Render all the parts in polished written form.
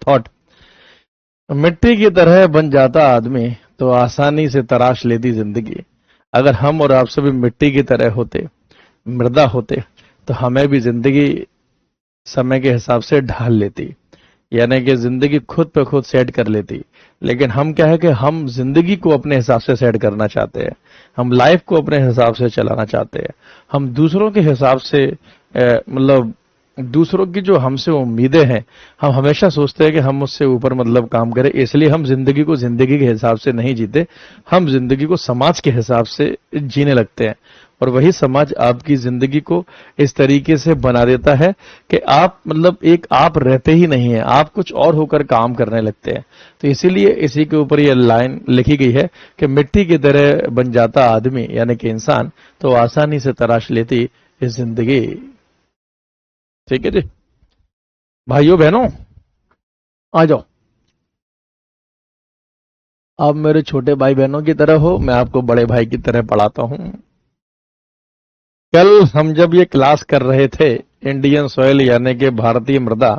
Thought. मिट्टी की तरह बन जाता आदमी तो आसानी से तराश लेती जिंदगी। अगर हम और आप सभी मिट्टी की तरह होते, मृदा होते, तो हमें भी जिंदगी समय के हिसाब से ढाल लेती, यानी कि जिंदगी खुद पे खुद सेट कर लेती। लेकिन हम क्या है कि हम जिंदगी को अपने हिसाब से सेट करना चाहते हैं, हम लाइफ को अपने हिसाब से चलाना चाहते हैं, हम दूसरों के हिसाब से मतलब दूसरों की जो हमसे उम्मीदें हैं, हम हमेशा सोचते हैं कि हम उससे ऊपर मतलब काम करें, इसलिए हम जिंदगी को जिंदगी के हिसाब से नहीं जीते, हम जिंदगी को समाज के हिसाब से जीने लगते हैं। और वही समाज आपकी जिंदगी को इस तरीके से बना देता है कि आप मतलब एक आप रहते ही नहीं है, आप कुछ और होकर काम करने लगते हैं। तो इसीलिए इसी के ऊपर ये लाइन लिखी गई है कि मिट्टी की तरह बन जाता आदमी यानी कि इंसान तो आसानी से तराश लेती इस जिंदगी। ठीक है जी भाइयों बहनों, आ जाओ। आप मेरे छोटे भाई बहनों की तरह हो, मैं आपको बड़े भाई की तरह पढ़ाता हूं। कल हम जब ये क्लास कर रहे थे इंडियन सॉइल यानी कि भारतीय मृदा,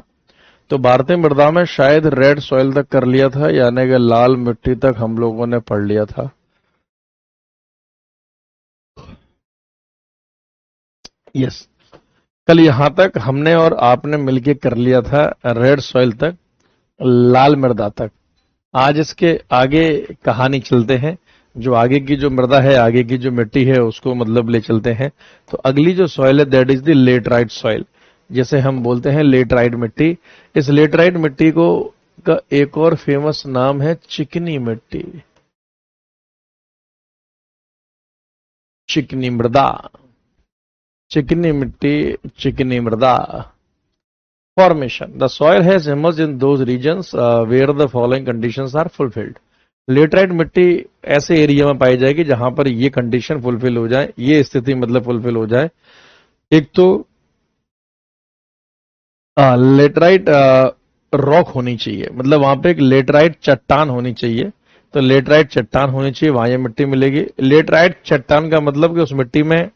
तो भारतीय मृदा में शायद रेड सॉइल तक कर लिया था, यानी कि लाल मिट्टी तक हम लोगों ने पढ़ लिया था। यस, कल यहां तक हमने और आपने मिलके कर लिया था रेड सॉइल तक, लाल मृदा तक। आज इसके आगे कहानी चलते हैं, जो आगे की जो मृदा है, आगे की जो मिट्टी है उसको मतलब ले चलते हैं। तो अगली जो सॉइल है that is the laterite soil, जैसे हम बोलते हैं लेटराइट मिट्टी। इस लेटराइट मिट्टी को का एक और फेमस नाम है चिकनी मिट्टी, चिकनी मृदा, चिकनी मिट्टी, चिकनी मृदा। Formation: the soil has emerged in those regions where the following conditions are fulfilled. Laterite मिट्टी ऐसे एरिया में पाई जाएगी जहां पर ये कंडीशन फुलफिल हो जाए, ये स्थिति मतलब फुलफिल हो जाए। एक तो लेटराइट रॉक होनी चाहिए, मतलब वहां पे एक लेटराइट चट्टान होनी चाहिए। तो लेटराइट चट्टान होनी चाहिए, वहां ये मिट्टी मिलेगी। लेटराइट चट्टान का मतलब कि उस मिट्टी में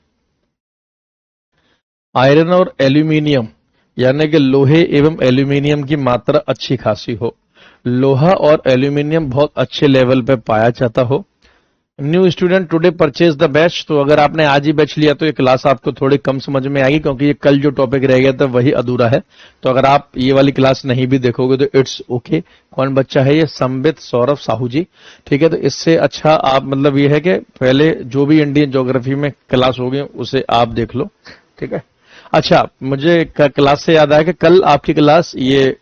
आयरन और एल्यूमिनियम यानी कि लोहे एवं एल्यूमिनियम की मात्रा अच्छी खासी हो, लोहा और एल्यूमिनियम बहुत अच्छे लेवल पे पाया जाता हो। New student today purchase the batch, तो अगर आपने आज ही बैच लिया तो ये क्लास आपको थोड़ी कम समझ में आएगी, क्योंकि ये कल जो टॉपिक रह गया था वही अधूरा है। तो अगर आप ये वाली क्लास नहीं भी देखोगे तो इट्स ओके। कौन बच्चा है ये? संबित सौरभ साहू जी। ठीक है, तो इससे अच्छा आप मतलब ये है कि पहले जो भी इंडियन ज्योग्राफी में क्लास होगी उसे आप देख लो। ठीक है, अच्छा मुझे क्लास से याद आया कि कल आपकी क्लास ये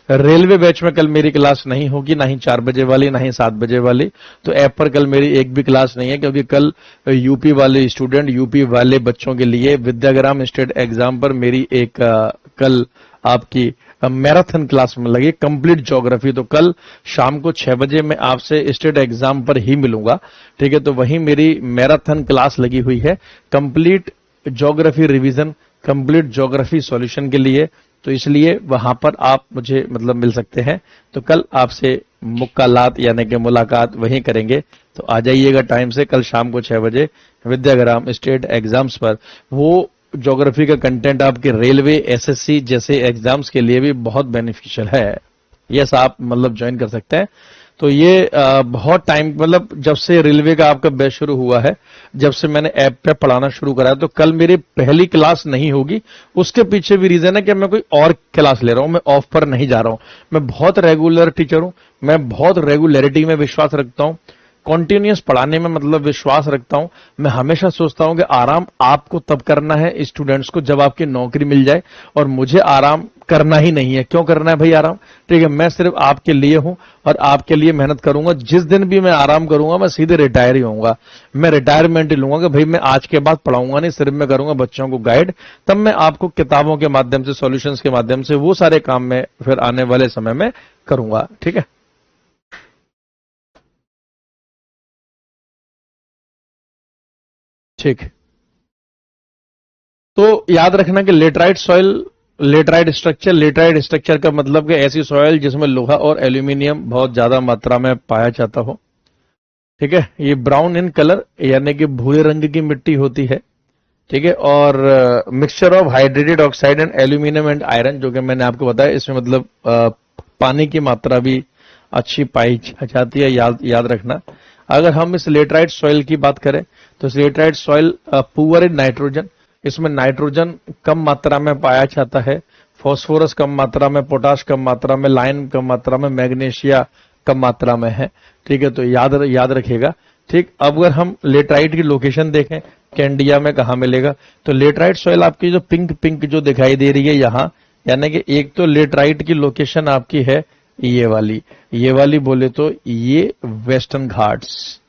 रेलवे बैच में कल मेरी क्लास नहीं होगी, ना ही 4 बजे वाली ना ही 7 बजे वाली। तो ऐप पर कल मेरी एक भी क्लास नहीं है, क्योंकि कल यूपी वाले स्टूडेंट, यूपी वाले बच्चों के लिए विद्याग्राम स्टेट एग्जाम पर मेरी एक कल आपकी मैराथन क्लास में लगी कंप्लीट ज्योग्राफी। तो कल शाम को 6 बजे मैं आपसे स्टेट एग्जाम पर ही मिलूंगा। ठीक है, तो वही मेरी मैराथन क्लास लगी हुई है complete geography revision, complete geography solution के लिए। तो इसलिए वहां पर आप मुझे मतलब मिल सकते हैं। तो कल आपसे मुक्कालात यानी कि मुलाकात वहीं करेंगे। तो आ जाइएगा टाइम से कल शाम को 6 बजे विद्याग्राम स्टेट एग्जाम्स पर। वो ज्योग्राफी का कंटेंट आपके रेलवे, एसएससी जैसे एग्जाम्स के लिए भी बहुत बेनिफिशियल है। यस, आप मतलब ज्वाइन कर सकते हैं। तो ये बहुत टाइम मतलब जब से रेलवे का आपका बैच शुरू हुआ है, जब से मैंने ऐप पे पढ़ाना शुरू करा है, तो कल मेरी पहली क्लास नहीं होगी। उसके पीछे भी रीजन है कि मैं कोई और क्लास ले रहा हूं, मैं ऑफ पर नहीं जा रहा हूं। मैं बहुत रेगुलर टीचर हूं, मैं बहुत रेगुलरिटी में विश्वास रखता हूं, कॉन्टिन्यूस पढ़ाने में मतलब विश्वास रखता हूं। मैं हमेशा सोचता हूं कि आराम आपको तब करना है स्टूडेंट्स को जब आपकी नौकरी मिल जाए, और मुझे आराम करना ही नहीं है। क्यों करना है भाई आराम? ठीक है, मैं सिर्फ आपके लिए हूं और आपके लिए मेहनत करूंगा। जिस दिन भी मैं आराम करूंगा मैं सीधे रिटायर ही होऊंगा, मैं रिटायरमेंट ही लूंगा कि भाई मैं आज के बाद पढ़ाऊंगा नहीं, सिर्फ मैं करूंगा बच्चों को गाइड। तब मैं आपको किताबों के माध्यम से, सॉल्यूशंस के माध्यम से वो सारे काम मैं फिर आने वाले समय में करूंगा। ठीक है, ठीक। तो याद रखना कि लेटराइट सॉइल, लेटराइट स्ट्रक्चर का मतलब कि ऐसी सॉइल जिसमें लोहा और एल्यूमिनियम बहुत ज्यादा मात्रा में पाया जाता हो। ठीक है, ये ब्राउन इन कलर यानी कि भूरे रंग की मिट्टी होती है। ठीक है, और mixture of hydrated oxide and aluminium and iron, जो कि मैंने आपको बताया इसमें मतलब पानी की मात्रा भी अच्छी पाई जाती है, याद रखना। अगर हम इस लेटराइट सॉइल की बात करें तो इस laterite soil poor in nitrogen, इसमें नाइट्रोजन कम मात्रा में पाया जाता है, फास्फोरस कम मात्रा में, पोटाश कम मात्रा में, लाइन कम मात्रा में, मैग्नीशिया कम मात्रा में है। ठीक है, तो याद रखिएगा। ठीक, अब अगर हम लेटराइट की लोकेशन देखें कि इंडिया में कहाँ मिलेगा, तो लेटराइट सॉइल आपकी जो पिंक पिंक जो दिखाई दे रही है यहाँ, यानी कि एक तो लेटराइट की लोकेशन आपकी है ये वाली बोले तो ये वेस्टर्न घाट्स,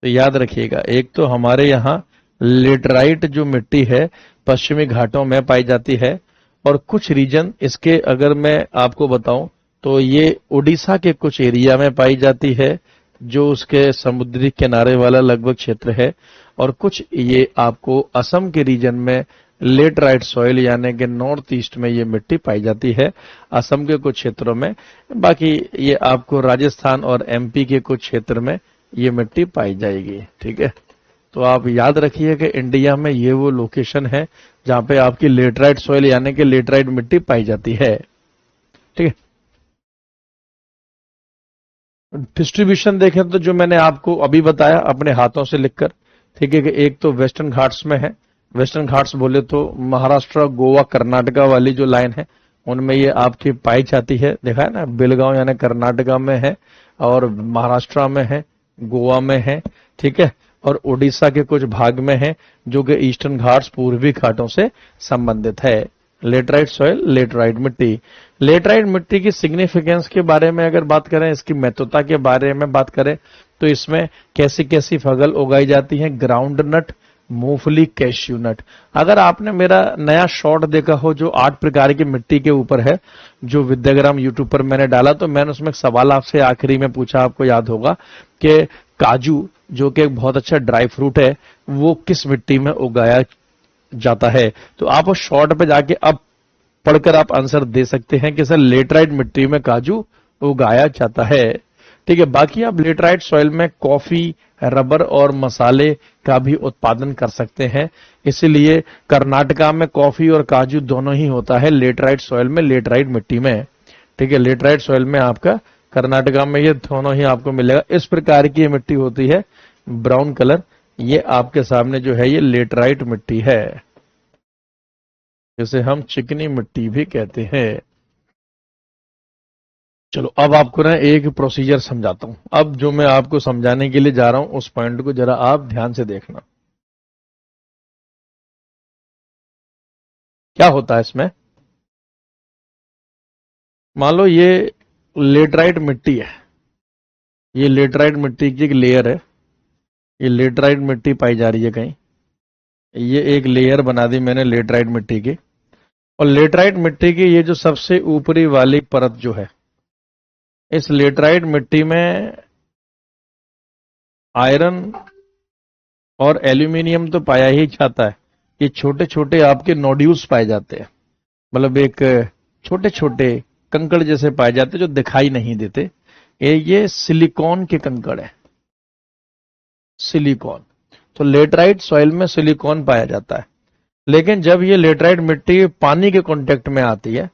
तो याद रखिएगा। एक तो हमारे यहाँ लेटराइट जो मिट्टी है पश्चिमी घाटों में पाई जाती है, और कुछ रीजन इसके अगर मैं आपको बताऊं तो ये उड़ीसा के कुछ एरिया में पाई जाती है, जो उसके समुद्री किनारे वाला लगभग क्षेत्र है, और कुछ ये आपको असम के रीजन में लेटराइट सॉइल यानी कि नॉर्थ ईस्ट में ये मिट्टी पाई जाती है, असम के कुछ क्षेत्रों में। बाकी ये आपको राजस्थान और एमपी के कुछ क्षेत्र में ये मिट्टी पाई जाएगी। ठीक है, तो आप याद रखिए कि इंडिया में ये वो लोकेशन है जहां पे आपकी लेटराइट सॉइल यानी कि लेटराइट मिट्टी पाई जाती है। ठीक है, डिस्ट्रीब्यूशन देखें तो जो मैंने आपको अभी बताया अपने हाथों से लिखकर, ठीक है, कि एक तो वेस्टर्न घाट्स में है। वेस्टर्न घाट्स बोले तो महाराष्ट्र, गोवा, कर्नाटका वाली जो लाइन है उनमें ये आपकी पाई जाती है। देखा है ना, बेलगांव यानी कर्नाटका में है, और महाराष्ट्र में है, गोवा में है। ठीक है, और उड़ीसा के कुछ भाग में है, जो कि ईस्टर्न घाट्स पूर्वी घाटों से संबंधित है। लेटराइट सॉइल, लेटराइट मिट्टी। लेटराइट मिट्टी की सिग्निफिकेंस के बारे में अगर बात करें, इसकी महत्वता के बारे में बात करें, तो इसमें कैसी कैसी फसल उगाई जाती हैं, ग्राउंड नट, मूंगफली, कैश्यू नट। अगर आपने मेरा नया शॉर्ट देखा हो जो 8 प्रकार की मिट्टी के ऊपर है, जो विद्याग्राम यूट्यूब पर मैंने डाला, तो मैंने उसमें एक सवाल आपसे आखिरी में पूछा, आपको याद होगा, कि काजू जो कि एक बहुत अच्छा ड्राई फ्रूट है, वो किस मिट्टी में उगाया जाता है। तो आप उस शॉर्ट पे जाके अब पढ़कर आप आंसर दे सकते हैं कि सर लेटराइट मिट्टी में काजू उगाया जाता है। ठीक है, बाकी आप लेटराइट सॉइल में कॉफी, रबर और मसाले का भी उत्पादन कर सकते हैं, इसीलिए कर्नाटका में कॉफी और काजू दोनों ही होता है लेटराइट सॉइल में, लेटराइट मिट्टी में। ठीक है, लेटराइट सॉइल में आपका कर्नाटका में ये दोनों ही आपको मिलेगा। इस प्रकार की ये मिट्टी होती है, ब्राउन कलर, ये आपके सामने जो है ये लेटराइट मिट्टी है, जिसे हम चिकनी मिट्टी भी कहते हैं। चलो अब आपको ना एक प्रोसीजर समझाता हूं। अब जो मैं आपको समझाने के लिए जा रहा हूं उस पॉइंट को जरा आप ध्यान से देखना। क्या होता है इसमें, मान लो ये लेटराइट मिट्टी है, ये लेटराइट मिट्टी की एक लेयर है, ये लेटराइट मिट्टी पाई जा रही है कहीं, ये एक लेयर बना दी मैंने लेटराइट मिट्टी की, और लेटराइट मिट्टी की ये जो सबसे ऊपरी वाली परत जो है, इस लेटराइट मिट्टी में आयरन और एल्यूमिनियम तो पाया ही जाता है, ये छोटे छोटे आपके नोड्यूल्स पाए जाते हैं, मतलब एक छोटे छोटे कंकड़ जैसे पाए जाते हैं जो दिखाई नहीं देते। ये सिलिकॉन के कंकड़ है, सिलिकॉन। तो लेटराइट सॉइल में सिलिकॉन पाया जाता है, लेकिन जब ये लेटराइट मिट्टी पानी के कांटेक्ट में आती है,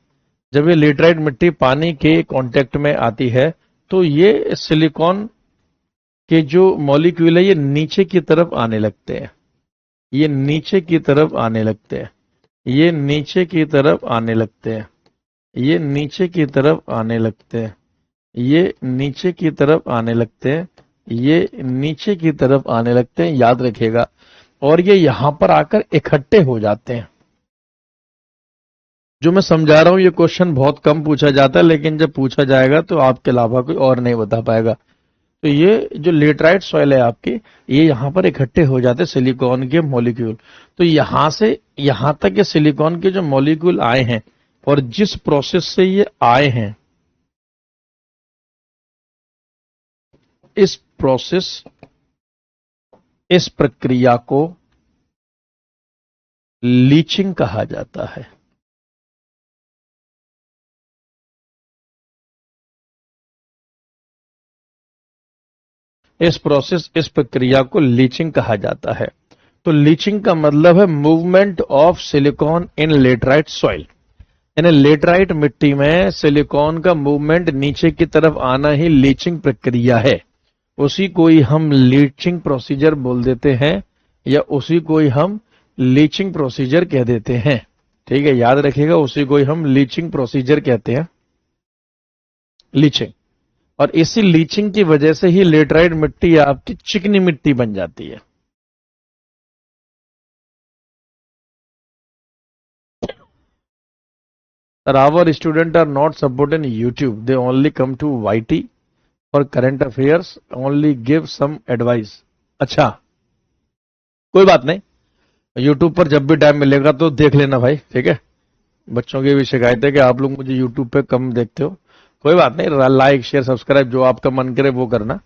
जब ये लेटराइट मिट्टी पानी के कांटेक्ट में आती है, तो ये सिलिकॉन के जो मॉलिक्यूल है ये नीचे की तरफ आने लगते हैं, ये नीचे की तरफ आने लगते हैं, ये नीचे की तरफ आने लगते हैं, ये नीचे की तरफ आने लगते हैं, ये नीचे की तरफ आने लगते हैं, ये नीचे की तरफ आने लगते हैं, याद रखिएगा। और ये यहां पर आकर इकट्ठे हो जाते हैं। जो मैं समझा रहा हूं ये क्वेश्चन बहुत कम पूछा जाता है, लेकिन जब पूछा जाएगा तो आपके अलावा कोई और नहीं बता पाएगा। तो ये जो लेटराइट सॉइल है आपकी, ये यहां पर इकट्ठे हो जाते हैं सिलिकॉन के मॉलिक्यूल। तो यहां से यहां तक ये सिलिकॉन के जो मॉलिक्यूल आए हैं और जिस प्रोसेस से ये आए हैं, इस प्रोसेस, इस प्रक्रिया को लीचिंग कहा जाता है। इस प्रोसेस, इस प्रक्रिया को लीचिंग कहा जाता है। तो लीचिंग का मतलब है movement of silicon in laterite soil. यानी लेटराइट मिट्टी में सिलिकॉन का मूवमेंट नीचे की तरफ आना ही लीचिंग प्रक्रिया है। उसी को ही हम लीचिंग प्रोसीजर बोल देते हैं, या उसी को ही हम लीचिंग प्रोसीजर कह देते हैं। ठीक है, याद रखिएगा, उसी को ही हम लीचिंग प्रोसीजर कहते हैं, लीचिंग। और इसी लीचिंग की वजह से ही लेटराइट मिट्टी आपकी चिकनी मिट्टी बन जाती है। Sir, our students are not supporting YouTube. They only come to YT for current affairs, only give some advice. अच्छा, कोई बात नहीं, YouTube पर जब भी टाइम मिलेगा तो देख लेना भाई, ठीक है। बच्चों की भी शिकायत है कि आप लोग मुझे YouTube पे कम देखते हो। कोई बात नहीं, लाइक शेयर सब्सक्राइब जो आपका मन करे वो करना,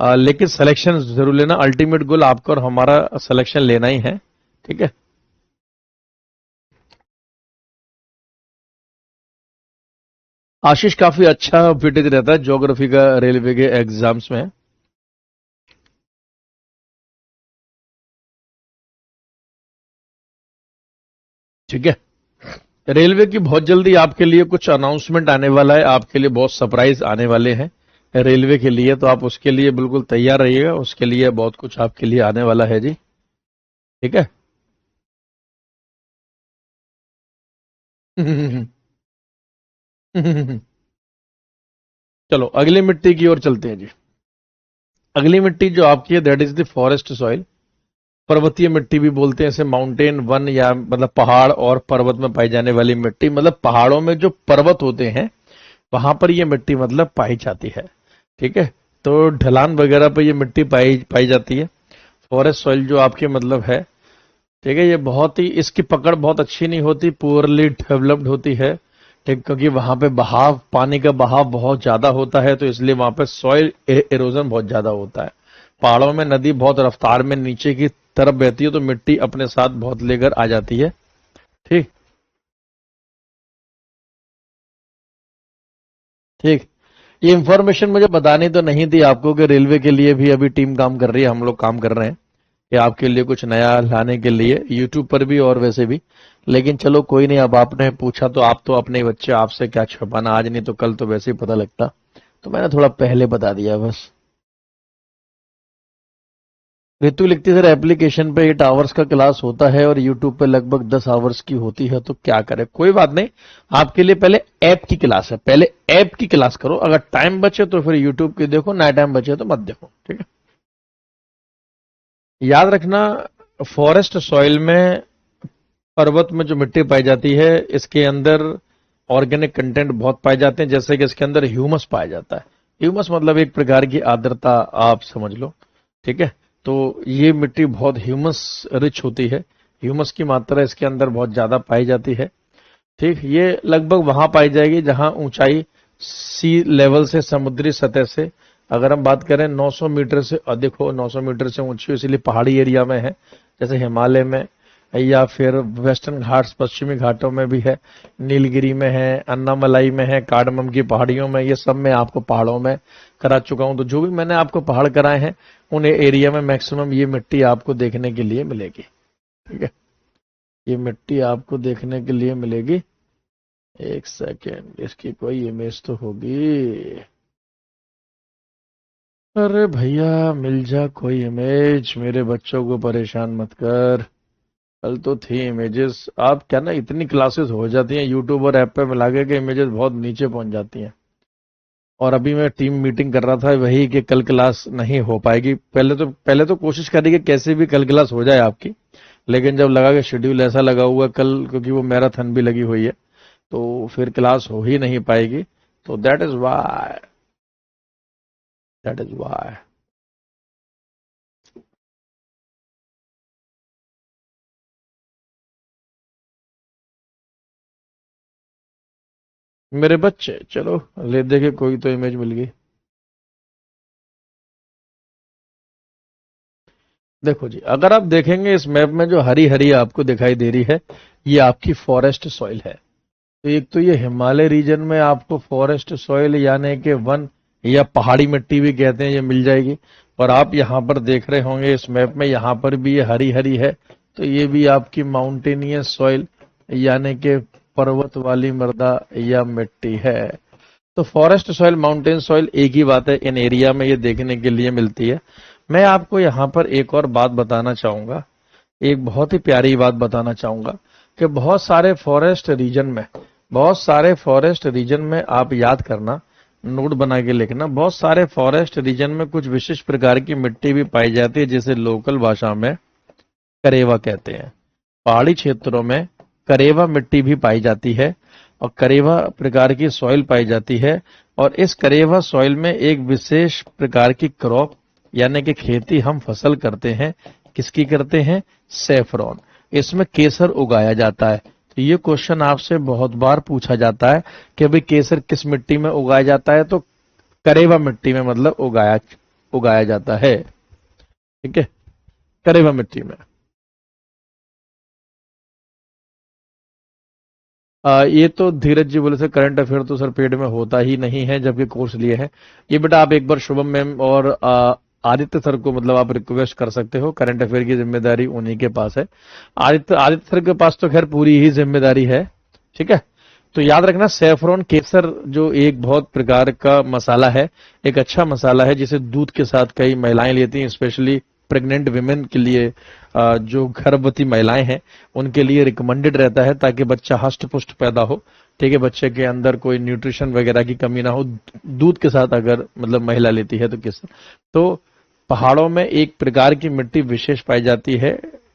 लेकिन सिलेक्शन जरूर लेना। अल्टीमेट गोल आपका और हमारा सिलेक्शन लेना ही है, ठीक है। आशीष काफी अच्छा फिटेज रहता है ज्योग्राफी का रेलवे के एग्जाम्स में। ठीक है, रेलवे की बहुत जल्दी आपके लिए कुछ अनाउंसमेंट आने वाला है, आपके लिए बहुत सरप्राइज आने वाले हैं रेलवे के लिए, तो आप उसके लिए बिल्कुल तैयार रहिएगा। उसके लिए बहुत कुछ आपके लिए आने वाला है जी, ठीक है। चलो अगली मिट्टी की ओर चलते हैं जी। अगली मिट्टी जो आपकी है that is the forest soil. पर्वतीय मिट्टी भी बोलते हैं इसे, माउंटेन वन, या मतलब पहाड़ और पर्वत में पाई जाने वाली मिट्टी। मतलब पहाड़ों में जो पर्वत होते हैं वहां पर ये मिट्टी मतलब पाई जाती है, ठीक है। तो ढलान वगैरह पर ये मिट्टी पाई जाती है। फॉरेस्ट सॉइल जो आपके मतलब है, ठीक है, ये बहुत ही, इसकी पकड़ बहुत अच्छी नहीं होती, पुअरली डेवलप्ड होती है, ठीक, क्योंकि वहां पे बहाव, पानी का बहाव बहुत ज्यादा होता है, तो इसलिए वहां पे सॉइल एरोजन बहुत ज्यादा होता है। पहाड़ों में नदी बहुत रफ्तार में नीचे की तरफ बहती है, तो मिट्टी अपने साथ बहुत लेकर आ जाती है, ठीक ठीक। ये इंफॉर्मेशन मुझे बतानी तो नहीं थी आपको कि रेलवे के लिए भी अभी टीम काम कर रही है, हम लोग काम कर रहे हैं कि आपके लिए कुछ नया लाने के लिए, यूट्यूब पर भी और वैसे भी। लेकिन चलो कोई नहीं, अब आपने पूछा तो आप तो अपने ही बच्चे, आपसे क्या छुपाना, आज नहीं तो कल तो वैसे ही पता लगता, तो मैंने थोड़ा पहले बता दिया बस। ऋतु लिखती है, सर एप्लीकेशन पे 8 आवर्स का क्लास होता है और यूट्यूब पे लगभग 10 आवर्स की होती है, तो क्या करें। कोई बात नहीं, आपके लिए पहले ऐप की क्लास है, पहले ऐप की क्लास करो। अगर टाइम बचे तो फिर यूट्यूब की देखो, ना टाइम बचे तो मत देखो, ठीक है। याद रखना, फॉरेस्ट सॉइल में, पर्वत में जो मिट्टी पाई जाती है, इसके अंदर ऑर्गेनिक कंटेंट बहुत पाए जाते हैं, जैसे कि इसके अंदर ह्यूमस पाया जाता है। ह्यूमस मतलब एक प्रकार की आर्द्रता, आप समझ लो, ठीक है। तो ये मिट्टी बहुत ह्यूमस रिच होती है, ह्यूमस की मात्रा इसके अंदर बहुत ज्यादा पाई जाती है, ठीक। ये लगभग वहां पाई जाएगी जहां ऊंचाई सी लेवल से, समुद्री सतह से, अगर हम बात करें 900 मीटर से अधिक हो, 900 मीटर से ऊंची हो, इसलिए पहाड़ी एरिया में है, जैसे हिमालय में, या फिर वेस्टर्न घाट्स, पश्चिमी घाटों में भी है, नीलगिरी में है, अन्नामलाई में है, कार्डमम की पहाड़ियों में, ये सब मैं आपको पहाड़ों में करा चुका हूं। तो जो भी मैंने आपको पहाड़ कराए हैं उन एरिया में मैक्सिमम ये मिट्टी आपको देखने के लिए मिलेगी, ठीक है। ये मिट्टी आपको देखने के लिए मिलेगी। एक सेकेंड, इसकी कोई इमेज तो होगी। अरे भैया मिल जा कोई इमेज, मेरे बच्चों को परेशान मत कर। कल तो थी इमेजेस, आप क्या ना, इतनी क्लासेस हो जाती हैं यूट्यूब और ऐप पे मिला के इमेजेस बहुत नीचे पहुंच जाती हैं। और अभी मैं टीम मीटिंग कर रहा था वही कि कल क्लास नहीं हो पाएगी। पहले तो कोशिश करी कि कैसे भी कल क्लास हो जाए आपकी, लेकिन जब लगा कि शेड्यूल ऐसा लगा हुआ कल, क्योंकि वो मैराथन भी लगी हुई है, तो फिर क्लास हो ही नहीं पाएगी। तो दैट इज वाई। मेरे बच्चे, चलो ले देखे, कोई तो इमेज मिल गई। देखो जी, अगर आप देखेंगे इस मैप में जो हरी हरी आपको दिखाई दे रही है, ये आपकी फॉरेस्ट सॉइल है। तो एक तो ये हिमालय रीजन में आपको फॉरेस्ट सॉइल यानी कि वन, या पहाड़ी मिट्टी भी कहते हैं, ये मिल जाएगी। और आप यहाँ पर देख रहे होंगे इस मैप में, यहाँ पर भी ये हरी हरी है, तो ये भी आपकी माउंटेनियस सॉइल यानी कि पर्वत वाली मृदा या मिट्टी है? तो फॉरेस्ट सॉइल, माउंटेन सॉइल एक ही बात है, इन एरिया में ये देखने के लिए मिलती है। मैं आपको यहाँ पर एक और बात बताना चाहूंगा, एक बहुत ही प्यारी बात बताना चाहूंगा कि बहुत सारे फॉरेस्ट रीजन में आप याद करना, नोट बना के लिखना, बहुत सारे फॉरेस्ट रीजन में कुछ विशिष्ट प्रकार की मिट्टी भी पाई जाती है, जिसे लोकल भाषा में करेवा कहते हैं। पहाड़ी क्षेत्रों में करेवा मिट्टी भी पाई जाती है और करेवा प्रकार की सॉइल पाई जाती है, और इस करेवा सॉइल में एक विशेष प्रकार की क्रॉप यानी कि खेती हम फसल करते हैं। किसकी करते हैं? सेफ्रॉन। इसमें केसर उगाया जाता है। तो ये क्वेश्चन आपसे बहुत बार पूछा जाता है कि भाई केसर किस मिट्टी में उगाया जाता है? तो करेवा मिट्टी में मतलब उगाया जाता है। ठीक है, करेवा मिट्टी में। ये तो धीरज जी बोले सर करंट अफेयर तो सर पेड में होता ही नहीं है जबकि कोर्स लिए है। ये बेटा आप एक बार शुभम मैम और आदित्य सर को मतलब आप रिक्वेस्ट कर सकते हो, करंट अफेयर की जिम्मेदारी उन्हीं के पास है। आदित्य सर के पास तो खैर पूरी ही जिम्मेदारी है। ठीक है, तो याद रखना सेफ्रॉन केसर जो एक बहुत प्रकार का मसाला है, एक अच्छा मसाला है जिसे दूध के साथ कई महिलाएं लेती हैं, स्पेशली प्रेग्नेंट विमेन के लिए, जो गर्भवती महिलाएं हैं उनके लिए रिकमेंडेड रहता है ताकि बच्चा हष्ट पुष्ट पैदा हो। ठीक है, बच्चे के अंदर कोई न्यूट्रिशन वगैरह की कमी ना हो, दूध के साथ अगर मतलब महिला लेती है तो केसर। तो पहाड़ों में एक प्रकार की मिट्टी विशेष पाई जाती है,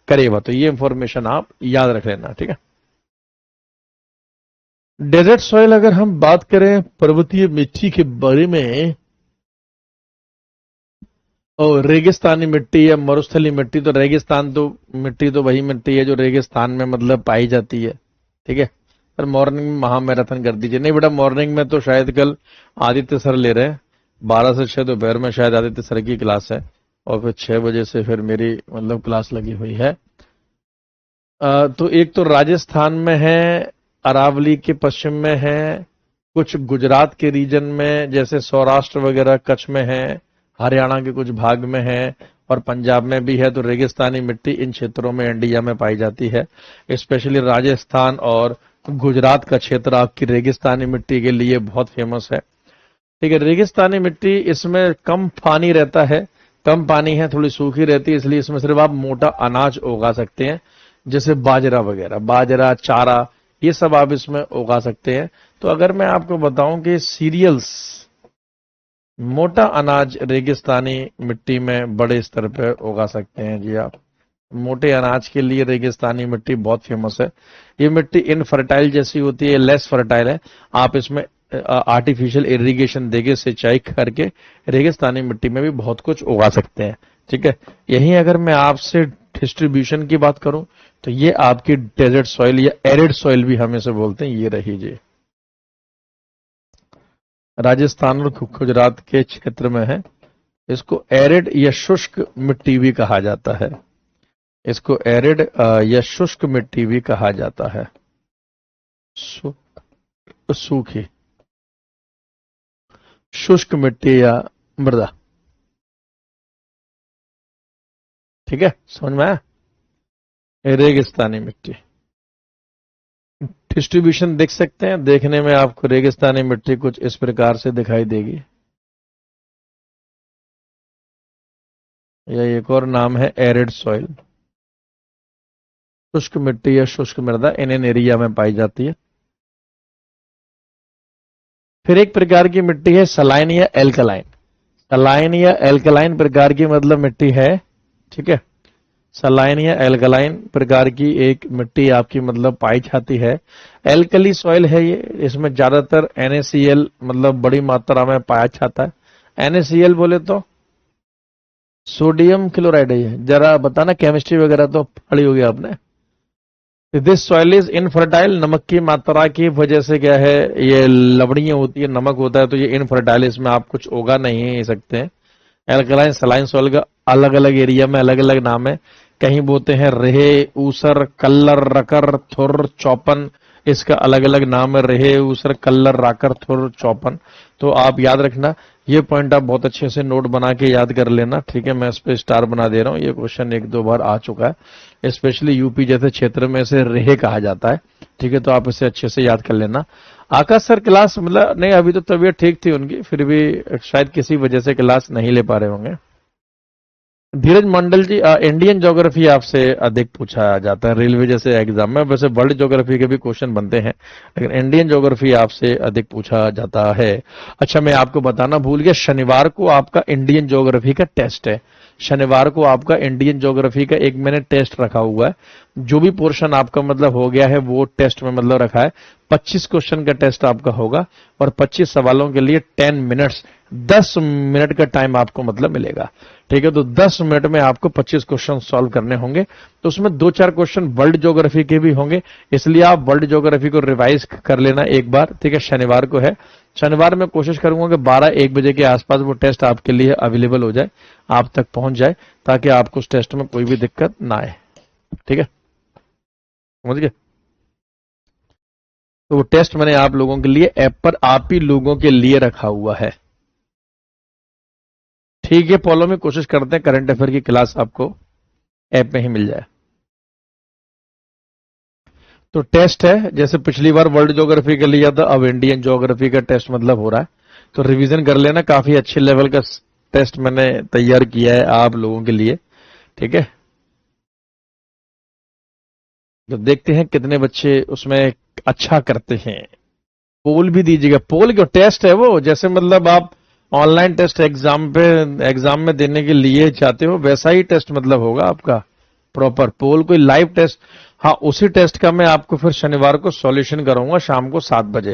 करेवा। तो ये इंफॉर्मेशन आप याद रख लेना। ठीक है, डेजर्ट सॉइल अगर हम बात करें पर्वतीय मिट्टी के बारे में, और रेगिस्तानी मिट्टी या मरुस्थली मिट्टी, तो रेगिस्तान तो मिट्टी तो वही मिट्टी है जो रेगिस्तान में मतलब पाई जाती है। ठीक है, पर मॉर्निंग में महामैराथन कर दीजिए। नहीं बेटा, मॉर्निंग में तो शायद कल आदित्य सर ले रहे हैं, 12 से 6 दोपहर में शायद आदित्य सर की क्लास है, और फिर 6 बजे से फिर मेरी मतलब क्लास लगी हुई है। तो एक तो राजस्थान में है, अरावली के पश्चिम में है, कुछ गुजरात के रीजन में जैसे सौराष्ट्र वगैरह कच्छ में है, हरियाणा के कुछ भाग में है, और पंजाब में भी है। तो रेगिस्तानी मिट्टी इन क्षेत्रों में इंडिया में पाई जाती है, स्पेशली राजस्थान और गुजरात का क्षेत्र आपकी रेगिस्तानी मिट्टी के लिए बहुत फेमस है। ठीक है, रेगिस्तानी मिट्टी, इसमें कम पानी रहता है, कम पानी है, थोड़ी सूखी रहती है, इसलिए इसमें सिर्फ आप मोटा अनाज उगा सकते हैं, जैसे बाजरा वगैरह, बाजरा, चारा, ये सब आप इसमें उगा सकते हैं। तो अगर मैं आपको बताऊं कि सीरियल्स, मोटा अनाज रेगिस्तानी मिट्टी में बड़े स्तर पर उगा सकते हैं जी आप। मोटे अनाज के लिए रेगिस्तानी मिट्टी बहुत फेमस है। ये मिट्टी इनफर्टाइल जैसी होती है, लेस फर्टाइल है। आप इसमें आर्टिफिशियल इरिगेशन देके, सिंचाई करके रेगिस्तानी मिट्टी में भी बहुत कुछ उगा सकते हैं। ठीक है, यही अगर मैं आपसे डिस्ट्रीब्यूशन की बात करूं तो ये आपकी डेजर्ट सॉइल या एरिड सॉइल भी हम इसे बोलते हैं, ये रही जी। राजस्थान और गुजरात के क्षेत्र में है। इसको एरिड या शुष्क मिट्टी भी कहा जाता है। इसको एरिड या शुष्क मिट्टी भी कहा जाता है, सूखी शुष्क मिट्टी या मृदा। ठीक है, समझ में आया? रेगिस्तानी मिट्टी डिस्ट्रीब्यूशन देख सकते हैं, देखने में आपको रेगिस्तानी मिट्टी कुछ इस प्रकार से दिखाई देगी। या एक और नाम है एरिड सॉइल, शुष्क मिट्टी या शुष्क मृदा इन एरिया में पाई जाती है। फिर एक प्रकार की मिट्टी है सलाइन या एल्कलाइन। सलाइन या एल्कलाइन प्रकार की मतलब मिट्टी है। ठीक है, सलाइन या एल्कलाइन प्रकार की एक मिट्टी आपकी मतलब पाई जाती है। एल्कली सॉइल है ये, इसमें ज्यादातर NaCl मतलब बड़ी मात्रा में पाया जाता है। NaCl बोले तो सोडियम क्लोराइड है, जरा बताना, केमिस्ट्री वगैरह तो पढ़ी होगी आपने। दिस सॉइल इज इनफर्टाइल, नमक की मात्रा की वजह से क्या है, ये लवणीय होती है, नमक होता है, तो ये इनफर्टाइल, इसमें आप कुछ उगा नहीं सकते हैं। एल्कलाइन सलाइन सॉइल का अलग अलग एरिया में अलग अलग नाम है, कहीं बोलते हैं रेहे, ऊसर, कल्लर, रकर, थुर, चौपन, इसका अलग अलग नाम है, रेहे, ऊसर, कल्लर, राकर, थुर, चौपन। तो आप याद रखना, ये पॉइंट आप बहुत अच्छे से नोट बना के याद कर लेना। ठीक है, मैं इस पे स्टार बना दे रहा हूँ, ये क्वेश्चन 1-2 बार आ चुका है, स्पेशली यूपी जैसे क्षेत्र में इसे रेहे कहा जाता है। ठीक है, तो आप इसे अच्छे से याद कर लेना। आकाश सर क्लास मतलब नहीं, अभी तो तबीयत ठीक थी उनकी, फिर भी शायद किसी वजह से क्लास नहीं ले पा रहे होंगे। धीरज मंडल जी, इंडियन ज्योग्राफी आपसे अधिक पूछा जाता है रेलवे जैसे एग्जाम में, वैसे वर्ल्ड ज्योग्राफी के भी क्वेश्चन बनते हैं, लेकिन इंडियन ज्योग्राफी आपसे अधिक पूछा जाता है। अच्छा, मैं आपको बताना भूल गया, शनिवार को आपका इंडियन ज्योग्राफी का टेस्ट है। शनिवार को आपका इंडियन ज्योग्राफी का एक मैंने टेस्ट रखा हुआ है। जो भी पोर्शन आपका मतलब हो गया है वो टेस्ट में मतलब रखा है। 25 क्वेश्चन का टेस्ट आपका होगा और 25 सवालों के लिए 10 मिनट्स 10 मिनट का टाइम आपको मतलब मिलेगा। ठीक है, तो 10 मिनट में आपको 25 क्वेश्चन सॉल्व करने होंगे। तो उसमें 2-4 क्वेश्चन वर्ल्ड ज्योग्राफी के भी होंगे, इसलिए आप वर्ल्ड ज्योग्राफी को रिवाइज कर लेना एक बार। ठीक है, शनिवार को है। शनिवार में कोशिश करूंगा कि 12-1 बजे के आसपास वो टेस्ट आपके लिए अवेलेबल हो जाए, आप तक पहुंच जाए, ताकि आपको उस टेस्ट में कोई भी दिक्कत ना आए। ठीक है, समझ गए? तो वो टेस्ट मैंने आप लोगों के लिए ऐप पर आप ही लोगों के लिए रखा हुआ है। ठीक है, फॉलो में कोशिश करते हैं करंट अफेयर की क्लास आपको ऐप में ही मिल जाए। तो टेस्ट है, जैसे पिछली बार वर्ल्ड ज्योग्राफी का लिया था, अब इंडियन ज्योग्राफी का टेस्ट मतलब हो रहा है, तो रिवीजन कर लेना। काफी अच्छे लेवल का टेस्ट मैंने तैयार किया है आप लोगों के लिए। ठीक है, तो देखते हैं कितने बच्चे उसमें अच्छा करते हैं। पोल भी दीजिएगा। पोल जो टेस्ट है वो जैसे मतलब आप ऑनलाइन टेस्ट एग्जाम में देने के लिए चाहते हो, वैसा ही टेस्ट मतलब होगा आपका प्रॉपर। पोल कोई लाइव टेस्ट, हाँ, उसी टेस्ट का मैं आपको फिर शनिवार को सॉल्यूशन करूंगा शाम को 7 बजे।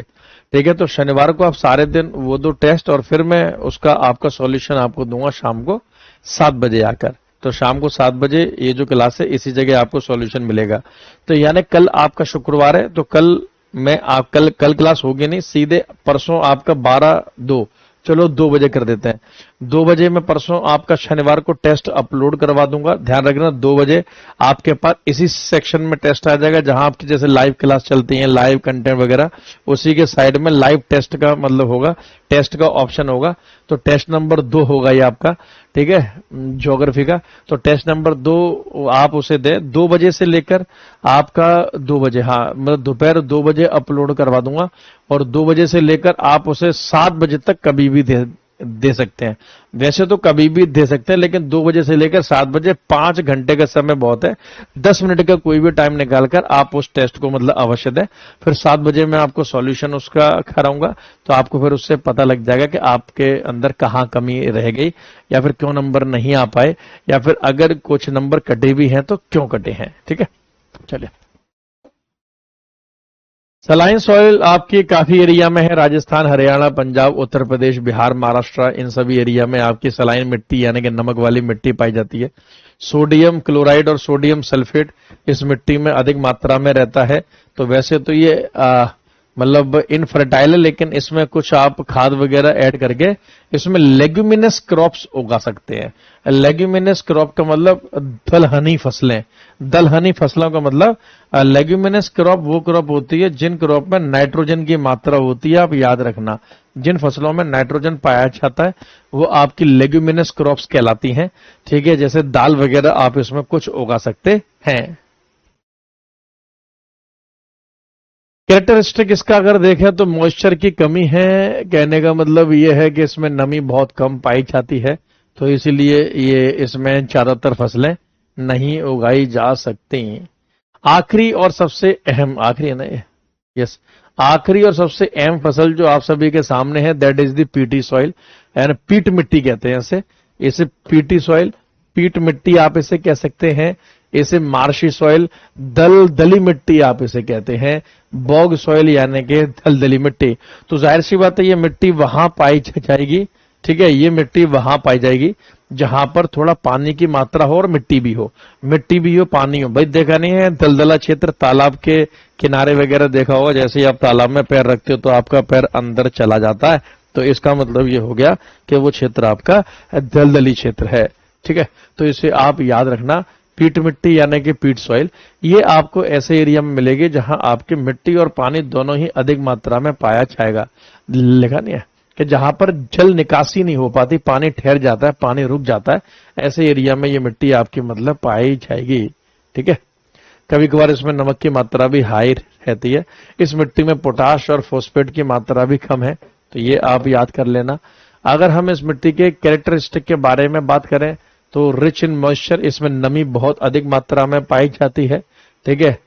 ठीक है, तो शनिवार को आप सारे दिन वो 2 टेस्ट और फिर मैं उसका आपका सॉल्यूशन आपको दूंगा शाम को 7 बजे आकर। तो शाम को 7 बजे ये जो क्लास है इसी जगह आपको सॉल्यूशन मिलेगा। तो यानी कल आपका शुक्रवार है, तो कल मैं आप कल क्लास होगी नहीं, सीधे परसों आपका 12-2, चलो 2 बजे कर देते हैं। 2 बजे मैं परसों आपका शनिवार को टेस्ट अपलोड करवा दूंगा। ध्यान रखना 2 बजे आपके पास इसी सेक्शन में टेस्ट आ जाएगा जहां आपकी जैसे लाइव क्लास चलती है, लाइव कंटेंट वगैरह, उसी के साइड में लाइव टेस्ट का मतलब होगा, टेस्ट का ऑप्शन होगा। तो टेस्ट नंबर 2 होगा ये आपका। ठीक है, ज्योग्राफी का। तो टेस्ट नंबर 2 आप उसे दे 2 बजे से लेकर आपका 2 बजे, हाँ मतलब दोपहर 2 बजे अपलोड करवा दूंगा, और 2 बजे से लेकर आप उसे 7 बजे तक कभी भी दे सकते हैं। वैसे तो कभी भी दे सकते हैं, लेकिन 2 बजे से लेकर 7 बजे 5 घंटे का समय बहुत है। 10 मिनट का कोई भी टाइम निकालकर आप उस टेस्ट को मतलब अवश्य दें। फिर 7 बजे मैं आपको सॉल्यूशन उसका कराऊंगा, तो आपको फिर उससे पता लग जाएगा कि आपके अंदर कहाँ कमी रह गई, या फिर क्यों नंबर नहीं आ पाए, या फिर अगर कुछ नंबर कटे भी हैं तो क्यों कटे हैं। ठीक है, चलिए। सलाइन सॉइल आपकी काफी एरिया में है, राजस्थान, हरियाणा, पंजाब, उत्तर प्रदेश, बिहार, महाराष्ट्र, इन सभी एरिया में आपकी सलाइन मिट्टी यानी कि नमक वाली मिट्टी पाई जाती है। सोडियम क्लोराइड और सोडियम सल्फेट इस मिट्टी में अधिक मात्रा में रहता है। तो वैसे तो ये मतलब इनफर्टाइल है, लेकिन इसमें कुछ आप खाद वगैरह ऐड करके इसमें लेग्यूमिनस क्रॉप्स उगा सकते हैं। लेग्यूमिनस क्रॉप का मतलब दलहनी फसलें। दलहनी फसलों का मतलब लेग्यूमिनस क्रॉप वो क्रॉप होती है जिन क्रॉप में नाइट्रोजन की मात्रा होती है। आप याद रखना, जिन फसलों में नाइट्रोजन पाया जाता है वो आपकी लेग्यूमिनस क्रॉप्स कहलाती हैं। ठीक है, जैसे दाल वगैरह आप इसमें कुछ उगा सकते हैं। कैरेक्टरिस्टिक इसका अगर देखें तो मॉइस्चर की कमी है, कहने का मतलब ये है कि इसमें नमी बहुत कम पाई जाती है, तो इसीलिए ये इसमें ज्यादातर फसलें नहीं उगाई जा सकती। आखिरी और सबसे अहम, आखिरी है ना ये, यस, आखिरी और सबसे अहम फसल जो आप सभी के सामने है, that is the PT soil, यानी पीट मिट्टी कहते हैं इसे। इसे पीटी सॉइल, पीट मिट्टी आप इसे कह सकते हैं। इसे मार्शी सॉइल, दलदली मिट्टी आप इसे कहते हैं। बॉग सॉइल यानी कि दलदली मिट्टी। तो जाहिर सी बात है ये मिट्टी वहां पाई जाएगी। ठीक है, ये मिट्टी वहां पाई जाएगी जहां पर थोड़ा पानी की मात्रा हो और मिट्टी भी हो, मिट्टी भी हो, पानी हो। भाई देखा नहीं है दलदला क्षेत्र, तालाब के किनारे वगैरह देखा होगा, जैसे ही आप तालाब में पैर रखते हो तो आपका पैर अंदर चला जाता है, तो इसका मतलब ये हो गया कि वो क्षेत्र आपका दलदली क्षेत्र है। ठीक है, तो इसे आप याद रखना, पीट मिट्टी यानी कि पीट सॉइल, ये आपको ऐसे एरिया में मिलेगी जहां आपकी मिट्टी और पानी दोनों ही अधिक मात्रा में पाया जाएगा। लिखा नहीं है कि जहां पर जल निकासी नहीं हो पाती, पानी ठहर जाता है, पानी रुक जाता है, ऐसे एरिया में ये मिट्टी आपकी मतलब पाई जाएगी। ठीक है, कभी कभार इसमें नमक की मात्रा भी हाई रहती है। इस मिट्टी में पोटाश और फॉस्फेट की मात्रा भी कम है, तो ये आप याद कर लेना। अगर हम इस मिट्टी के कैरेक्टरिस्टिक के बारे में बात करें तो रिच इन मॉइस्चर, इसमें नमी बहुत अधिक मात्रा में पाई जाती है। ठीक है,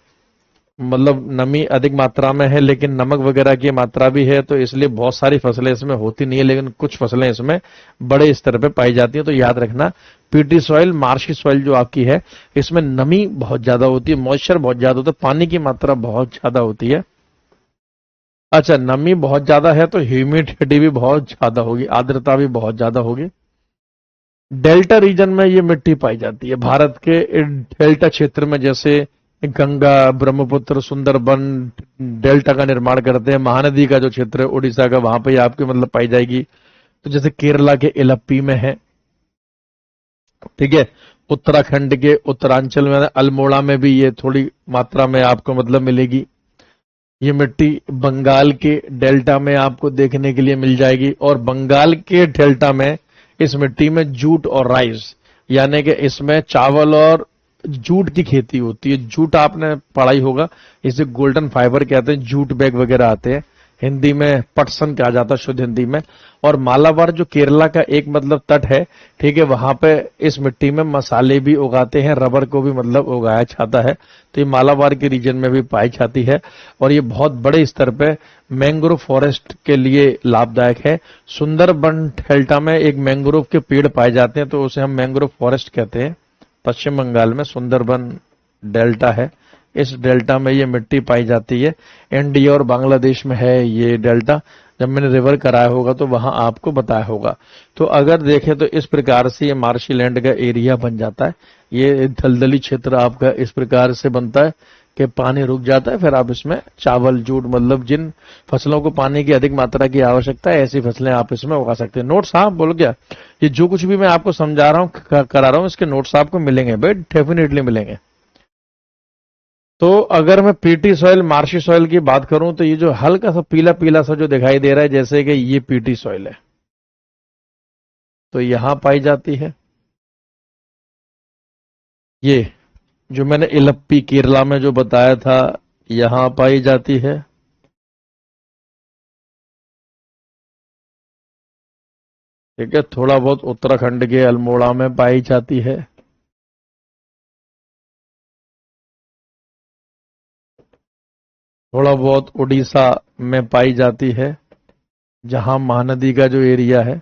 मतलब नमी अधिक मात्रा में है लेकिन नमक वगैरह की मात्रा भी है, तो इसलिए बहुत सारी फसलें इसमें होती नहीं है, लेकिन कुछ फसलें इसमें बड़े स्तर पे पाई जाती हैं। तो याद रखना, पीटी सॉइल, मार्शी सॉइल जो आपकी है, इसमें नमी बहुत ज्यादा होती है, मॉइस्चर बहुत ज्यादा होता है, पानी की मात्रा बहुत ज्यादा होती है। अच्छा, नमी बहुत ज्यादा है तो ह्यूमिडिटी भी बहुत ज्यादा होगी, आर्द्रता भी बहुत ज्यादा होगी। डेल्टा रीजन में ये मिट्टी पाई जाती है। भारत के डेल्टा क्षेत्र में जैसे गंगा, ब्रह्मपुत्र, सुंदरबन डेल्टा का निर्माण करते हैं। महानदी का जो क्षेत्र है उड़ीसा का, वहां पे आपके मतलब पाई जाएगी। तो जैसे केरला के इलप्पी में है, ठीक है, उत्तराखंड के उत्तरांचल में अल्मोड़ा में भी ये थोड़ी मात्रा में आपको मतलब मिलेगी। ये मिट्टी बंगाल के डेल्टा में आपको देखने के लिए मिल जाएगी, और बंगाल के डेल्टा में इस मिट्टी में जूट और राइस, यानी कि इसमें चावल और जूट की खेती होती है। जूट आपने पढ़ाई होगा, इसे गोल्डन फाइबर कहते हैं, जूट बैग वगैरह आते हैं, हिंदी में पटसन कहा जाता है शुद्ध हिंदी में। और मालाबार जो केरला का एक मतलब तट है, ठीक है, वहां पे इस मिट्टी में मसाले भी उगाते हैं, रबर को भी मतलब उगाया जाता है। तो ये मालाबार के रीजन में भी पाई जाती है, और ये बहुत बड़े स्तर पे मैंग्रोव फॉरेस्ट के लिए लाभदायक है। सुंदरबन डेल्टा में एक मैंग्रोव के पेड़ पाए जाते हैं, तो उसे हम मैंग्रोव फॉरेस्ट कहते हैं। पश्चिम बंगाल में सुंदरबन डेल्टा है, इस डेल्टा में ये मिट्टी पाई जाती है। इंडिया और बांग्लादेश में है ये डेल्टा, जब मैंने रिवर कराया होगा तो वहां आपको बताया होगा। तो अगर देखें तो इस प्रकार से ये मार्शी लैंड का एरिया बन जाता है। ये दलदली क्षेत्र आपका इस प्रकार से बनता है कि पानी रुक जाता है, फिर आप इसमें चावल, जूट, मतलब जिन फसलों को पानी की अधिक मात्रा की आवश्यकता है ऐसी फसलें आप इसमें उगा सकते हैं। नोट्स, हाँ बोल गया, ये जो कुछ भी मैं आपको समझा रहा हूँ, करा रहा हूँ, इसके नोट्स आपको मिलेंगे भाई, डेफिनेटली मिलेंगे। तो अगर मैं पीटी सॉइल, मार्शी सॉइल की बात करूं तो ये जो हल्का सा पीला पीला सा जो दिखाई दे रहा है, जैसे कि ये पीटी सॉइल है, तो यहां पाई जाती है। ये जो मैंने इलप्पी केरला में जो बताया था, यहां पाई जाती है। ठीक है, थोड़ा बहुत उत्तराखंड के अल्मोड़ा में पाई जाती है। थोड़ा बहुत उड़ीसा में पाई जाती है, जहां महानदी का जो एरिया है।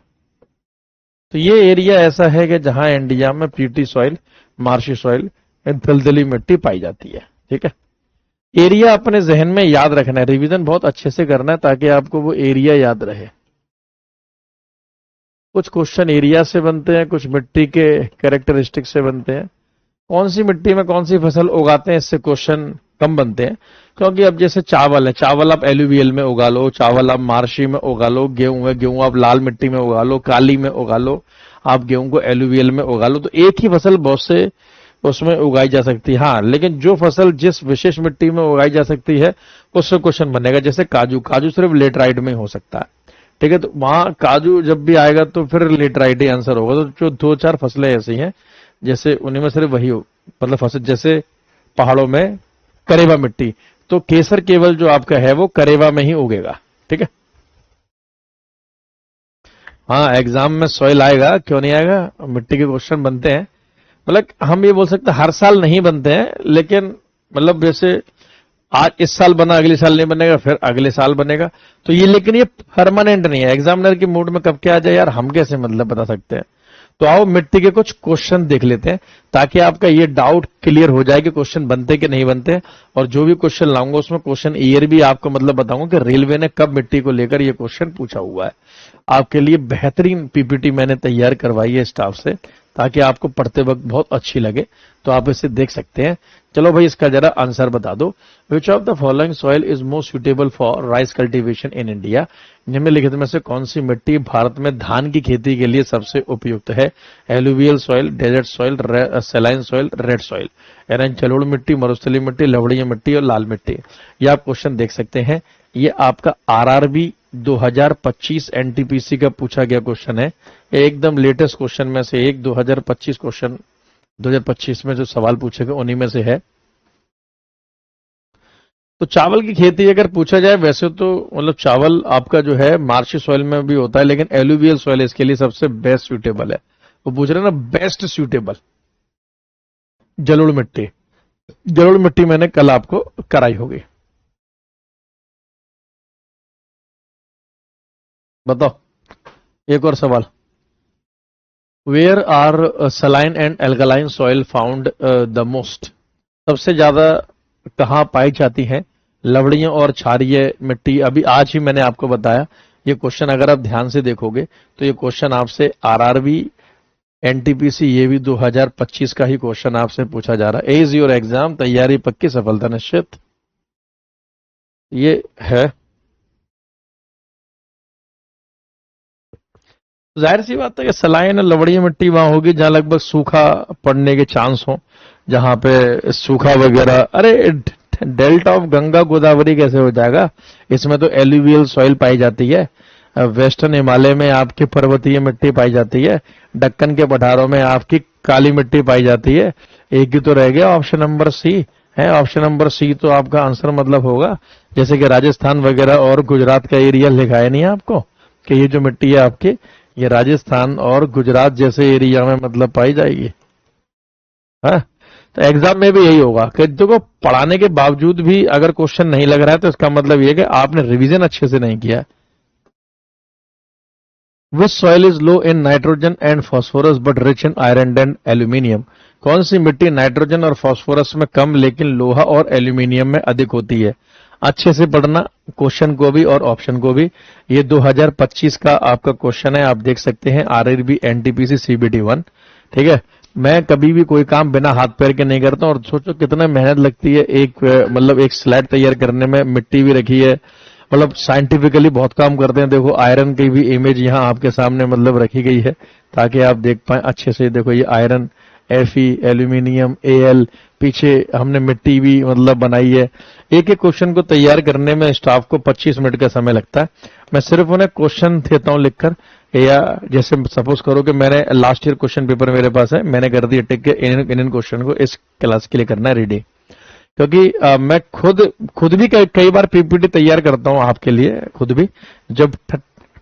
तो ये एरिया ऐसा है कि जहां इंडिया में पीटी सॉइल, मार्शी सॉइल, दलदली मिट्टी पाई जाती है। ठीक है, एरिया अपने जहन में याद रखना है, रिवीजन बहुत अच्छे से करना है ताकि आपको वो एरिया याद रहे। कुछ क्वेश्चन एरिया से बनते हैं, कुछ मिट्टी के कैरेक्टरिस्टिक से बनते हैं। कौन सी मिट्टी में कौन सी फसल उगाते हैं, इससे क्वेश्चन कम बनते हैं। क्योंकि अब जैसे चावल है, चावल आप एलुवियल में उगा लो, चावल आप मार्शी में उगा लो, गेहूं है, गेहूं आप लाल मिट्टी में उगा लो, काली में उगा लो, आप गेहूं को एलुवियल में उगा लो। तो एक ही फसल बहुत से उसमें उगाई जा सकती है। हाँ, लेकिन जो फसल जिस विशेष मिट्टी में उगाई जा सकती है उससे क्वेश्चन बनेगा। जैसे काजू, काजू सिर्फ लेटराइट में ही हो सकता है। ठीक है, तो वहां काजू जब भी आएगा तो फिर लेटराइट ही आंसर होगा। तो जो दो चार फसलें ऐसी हैं, जैसे उन्हीं में सिर्फ वही हो, मतलब फसल, जैसे पहाड़ों में करेवा मिट्टी, तो केसर केवल जो आपका है वो करेवा में ही उगेगा। ठीक है, हाँ एग्जाम में सॉइल आएगा, क्यों नहीं आएगा, मिट्टी के क्वेश्चन बनते हैं। मतलब हम ये बोल सकते हैं हर साल नहीं बनते हैं, लेकिन मतलब जैसे आज इस साल बना, अगले साल नहीं बनेगा, फिर अगले साल बनेगा। तो ये, लेकिन ये परमानेंट नहीं है। एग्जामिनर के मूड में कब क्या आ जाए यार, हम कैसे मतलब बता सकते हैं। तो आओ मिट्टी के कुछ क्वेश्चन देख लेते हैं, ताकि आपका ये डाउट क्लियर हो जाए कि क्वेश्चन बनते कि नहीं बनते। और जो भी क्वेश्चन लाऊंगा उसमें क्वेश्चन ईयर भी आपको मतलब बताऊंगा कि रेलवे ने कब मिट्टी को लेकर ये क्वेश्चन पूछा हुआ है। आपके लिए बेहतरीन पीपीटी मैंने तैयार करवाई है स्टाफ से, ताकि आपको पढ़ते वक्त बहुत अच्छी लगे। तो आप इसे देख सकते हैं। चलो भाई, इसका जरा आंसर बता दो। Which of the following soil is most suitable for rice cultivation in India. निम्नलिखित में से कौन सी मिट्टी भारत में धान की खेती के लिए सबसे उपयुक्त है। Alluvial soil, desert soil, saline soil, red soil. यानी जलोढ़ मिट्टी, मरुस्थलीय मिट्टी, लवणीय मिट्टी और लाल मिट्टी। ये आप क्वेश्चन देख सकते हैं। ये आपका आरआरबी 2025 एनटीपीसी का पूछा गया क्वेश्चन है। एकदम लेटेस्ट क्वेश्चन में से एक 2025 क्वेश्चन, 2025 में जो सवाल पूछे गए उन्हीं में से है। तो चावल की खेती अगर पूछा जाए, वैसे तो मतलब चावल आपका जो है मार्शी सॉइल में भी होता है, लेकिन एलुवियल सॉइल इसके लिए सबसे बेस्ट सूटेबल है। वो पूछ रहे हैं ना, बेस्ट सूटेबल। जलोढ़ मिट्टी, जलोढ़ मिट्टी मैंने कल आपको कराई होगी। बताओ एक और सवाल। Where are saline and alkaline soil found the most? सबसे ज्यादा कहाँ पाई जाती हैं लवड़ियां और क्षारीय मिट्टी? अभी आज ही मैंने आपको बताया। ये क्वेश्चन अगर आप ध्यान से देखोगे तो ये क्वेश्चन आपसे आरआरबी, एनटीपीसी, ये भी 2025 का ही क्वेश्चन आपसे पूछा जा रहा है। एज योर एग्जाम, तैयारी पक्की, सफलता निश्चित। ये है। जाहिर सी बात है कि सलाइन और लवड़िया मिट्टी वहां होगी जहां लगभग सूखा पड़ने के चांस हो, जहां पे सूखा वगैरह। अरे डेल्टा ऑफ गंगा गोदावरी कैसे हो जाएगा? इसमें तो एलुवियल सॉइल पाई जाती है। वेस्टर्न हिमालय में आपकी पर्वतीय मिट्टी पाई जाती है। दक्कन के पठारों में आपकी काली मिट्टी पाई जाती है। एक ही तो रह गया, ऑप्शन नंबर सी है। ऑप्शन नंबर सी तो आपका आंसर मतलब होगा। जैसे कि राजस्थान वगैरह और गुजरात का एरिया लिखा है नहीं आपको कि ये जो मिट्टी है आपकी, ये राजस्थान और गुजरात जैसे एरिया में मतलब पाई जाएगी। हाँ, तो एग्जाम में भी यही होगा कि देखो, पढ़ाने के बावजूद भी अगर क्वेश्चन नहीं लग रहा है तो इसका मतलब ये कि आपने रिवीजन अच्छे से नहीं किया। विच soil is low in nitrogen and phosphorus but rich in iron and aluminium? कौन सी मिट्टी नाइट्रोजन और फॉस्फोरस में कम लेकिन लोहा और एल्यूमिनियम में अधिक होती है? अच्छे से पढ़ना क्वेश्चन को भी और ऑप्शन को भी। ये 2025 का आपका क्वेश्चन है, आप देख सकते हैं, आरआरबी, एनटीपीसी, सीबीटी 1। ठीक है। मैं कभी भी कोई काम बिना हाथ पैर के नहीं करता, और सोचो कितना मेहनत लगती है एक मतलब एक स्लाइड तैयार करने में। मिट्टी भी रखी है, मतलब साइंटिफिकली बहुत काम करते हैं। देखो आयरन की भी इमेज यहाँ आपके सामने मतलब रखी गई है ताकि आप देख पाए अच्छे से। देखो ये आयरन, एफई, एल्यूमिनियम, एल, पीछे हमने मिट्टी भी मतलब बनाई है। एक एक क्वेश्चन को तैयार करने में स्टाफ को 25 मिनट का समय लगता है। मैं सिर्फ उन्हें क्वेश्चन देता हूं लिखकर, या जैसे सपोज करो कि मैंने लास्ट ईयर क्वेश्चन पेपर मेरे पास है, मैंने कर दिया टिक के इन क्वेश्चन को इस क्लास के लिए करना है रेडी। क्योंकि मैं खुद भी कई बार पीपीटी तैयार करता हूं आपके लिए, खुद भी जब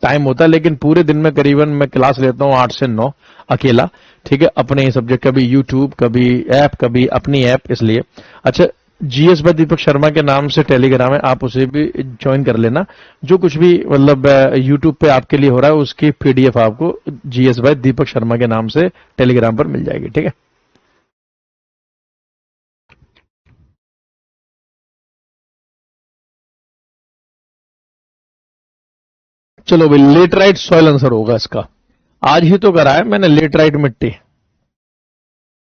टाइम होता है। लेकिन पूरे दिन में करीबन मैं क्लास लेता हूं 8 से 9 अकेला। ठीक है, अपने ही सब्जेक्ट, कभी यूट्यूब, कभी ऐप, कभी अपनी ऐप, इसलिए। अच्छा, जीएस बाय दीपक शर्मा के नाम से टेलीग्राम है, आप उसे भी ज्वाइन कर लेना। जो कुछ भी मतलब यूट्यूब पे आपके लिए हो रहा है उसकी पीडीएफ आपको जीएस बाय दीपक शर्मा के नाम से टेलीग्राम पर मिल जाएगी। ठीक है। चलो भाई, लेटराइट सॉइल आंसर होगा इसका। आज ही तो करा है मैंने लेटराइट मिट्टी।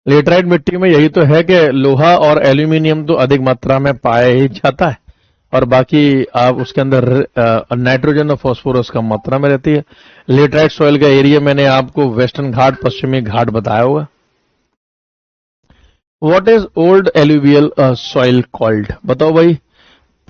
लेटराइट मिट्टी में यही तो है कि लोहा और एल्यूमिनियम तो अधिक मात्रा में पाया ही जाता है, और बाकी आप उसके अंदर नाइट्रोजन और फॉस्फोरस कम मात्रा में रहती है। लेटराइट सॉइल का एरिया मैंने आपको वेस्टर्न घाट, पश्चिमी घाट बताया होगा। What is old alluvial soil called? बताओ भाई,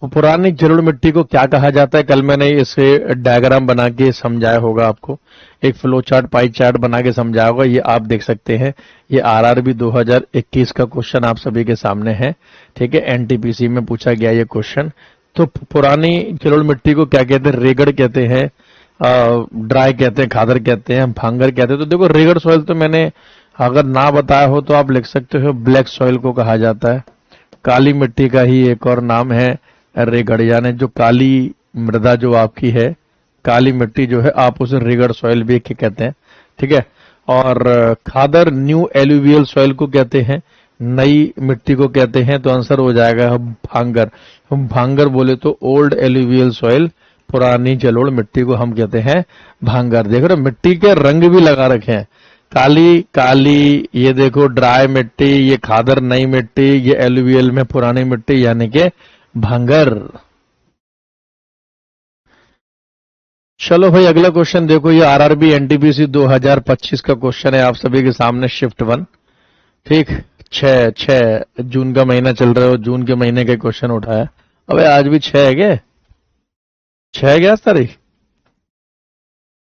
पुरानी जलोढ़ मिट्टी को क्या कहा जाता है? कल मैंने इसे डायग्राम बना के समझाया होगा आपको, एक फ्लो चार्ट, पाई चार्ट बना के समझाया होगा। ये आप देख सकते हैं, ये आरआरबी 2021 का क्वेश्चन आप सभी के सामने है। ठीक है, एनटीपीसी में पूछा गया ये क्वेश्चन। तो पुरानी जलोढ़ मिट्टी को क्या कहते हैं? रेगड़ कहते हैं, ड्राई कहते हैं, खादर कहते हैं, भांगर कहते हैं। तो देखो, रेगड़ सॉइल तो मैंने अगर ना बताया हो तो आप लिख सकते हो ब्लैक सॉइल को कहा जाता है। काली मिट्टी का ही एक और नाम है रेगड़, यानी जो काली मृदा जो आपकी है, काली मिट्टी जो है, आप उसे रेगड़ सॉइल भी कहते हैं। ठीक है। और खादर, न्यू एलुवियल सॉइल को कहते हैं, नई मिट्टी को कहते हैं। तो आंसर हो जाएगा भांगर। हम भांगर बोले तो ओल्ड एलुवियल सॉइल, पुरानी जलोढ़ मिट्टी को हम कहते हैं भांगर। देख रहे हो, मिट्टी के रंग भी लगा रखे हैं, काली काली, ये देखो ड्राई मिट्टी, ये खादर नई मिट्टी, ये एलुवियल में पुरानी मिट्टी यानी कि भांगर। चलो भाई, अगला क्वेश्चन देखो, ये आरआरबी एनटीपीसी 2025 का क्वेश्चन है आप सभी के सामने, शिफ्ट 1। ठीक, 6 जून का महीना चल रहा है, जून के महीने का क्वेश्चन उठाया। अबे आज भी 6 है क्या? 6 है क्या आज तारीख?